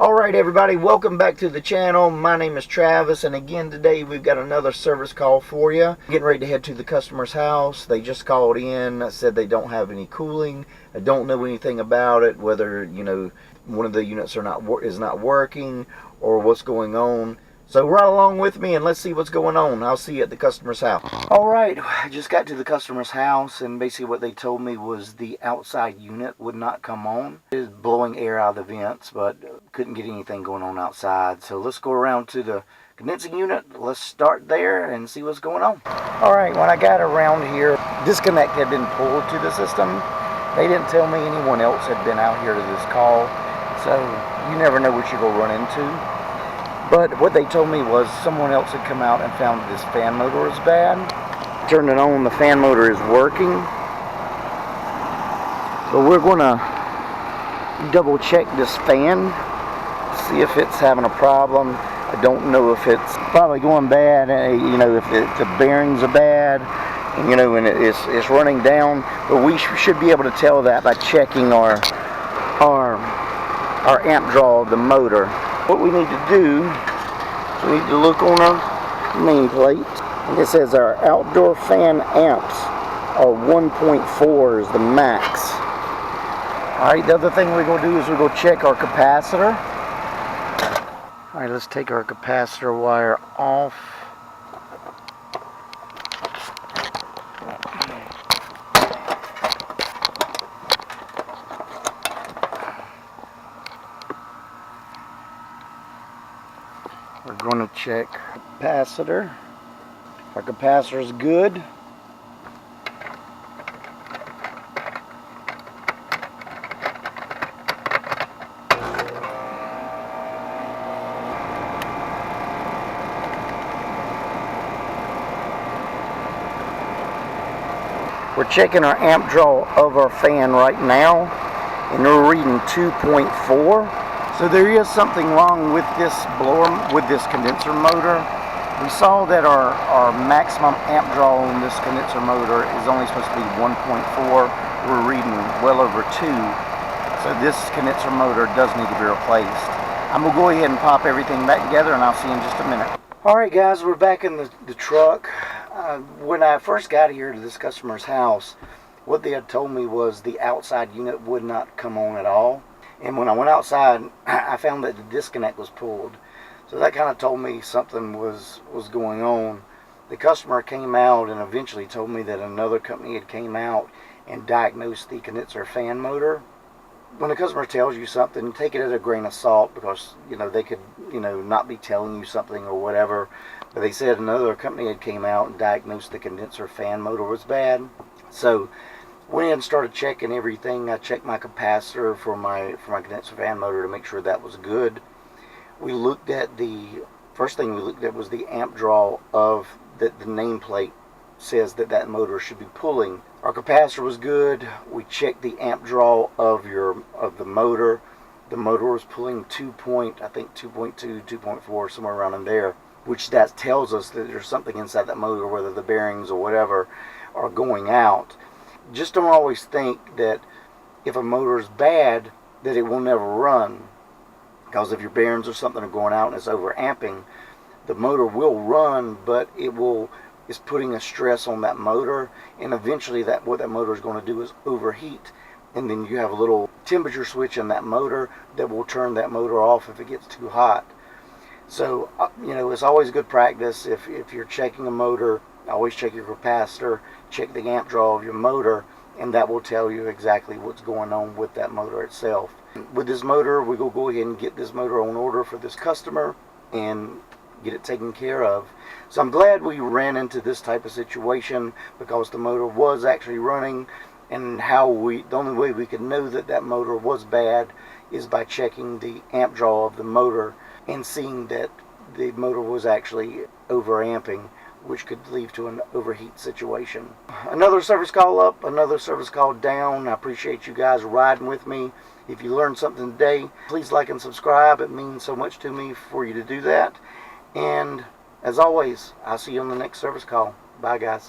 Alright everybody, welcome back to the channel. My name is Travis, and again today we've got another service call for you. Getting ready to head to the customer's house. They just called in, said they don't have any cooling. I don't know anything about it, whether one of the units is not working or what's going on. So ride along with me and let's see what's going on. I'll see you at the customer's house. Alright, I just got to the customer's house, and basically what they told me was the outside unit would not come on. It is blowing air out of the vents, but couldn't get anything going on outside. So let's go around to the condensing unit. Let's start there and see what's going on. Alright, when I got around here, disconnect had been pulled to the system. They didn't tell me anyone else had been out here to this call, so you never know what you're going to run into. But what they told me was someone else had come out and found that this fan motor is bad. Turned it on, the fan motor is working. So we're going to double check this fan, see if it's having a problem. I don't know if it's probably going bad, if the bearings are bad, and it's running down. But we should be able to tell that by checking our amp draw of the motor. What we need to do is we need to look on our nameplate, and it says our outdoor fan amps are 1.4 is the max. Alright, the other thing we're going to do is we're going to check our capacitor. Alright, let's take our capacitor wire off. We're going to check capacitor. Our capacitor is good. We're checking our amp draw of our fan right now, and we're reading 2.4. So there is something wrong with this blower, with this condenser motor. We saw that our maximum amp draw on this condenser motor is only supposed to be 1.4. We're reading well over 2. So this condenser motor does need to be replaced. I'm going to go ahead and pop everything back together, and I'll see you in just a minute. Alright guys, we're back in the truck. When I first got here to this customer's house, what they had told me was the outside unit would not come on at all. And when I went outside, I found that the disconnect was pulled. So that kind of told me something was going on. The customer came out and eventually told me that another company had came out and diagnosed the condenser fan motor. When a customer tells you something, take it at a grain of salt, because they could not be telling you something or whatever. But they said another company had came out and diagnosed the condenser fan motor was bad. So went in and started checking everything. I checked my capacitor for my condenser fan motor to make sure that was good. We looked at first thing we looked at was the amp draw of the nameplate says that motor should be pulling. Our capacitor was good. We checked the amp draw of the motor. The motor was pulling 2.2, 2.4, somewhere around in there, which that tells us that there's something inside that motor, whether the bearings or whatever are going out. Just don't always think that if a motor is bad that it will never run, because if your bearings or something are going out and it's over amping, the motor will run, but it's putting a stress on that motor, and eventually what that motor is going to do is overheat, and then you have a little temperature switch in that motor that will turn that motor off if it gets too hot. So it's always good practice if you're checking a motor. Always check your capacitor, check the amp draw of your motor, and that will tell you exactly what's going on with that motor itself. With this motor, we will go ahead and get this motor on order for this customer and get it taken care of. So I'm glad we ran into this type of situation, because the motor was actually running, and the only way we could know that motor was bad is by checking the amp draw of the motor and seeing that the motor was actually over amping, which could lead to an overheat situation. Another service call up, another service call down. I appreciate you guys riding with me. If you learned something today, please like and subscribe. It means so much to me for you to do that. And as always, I'll see you on the next service call. Bye guys.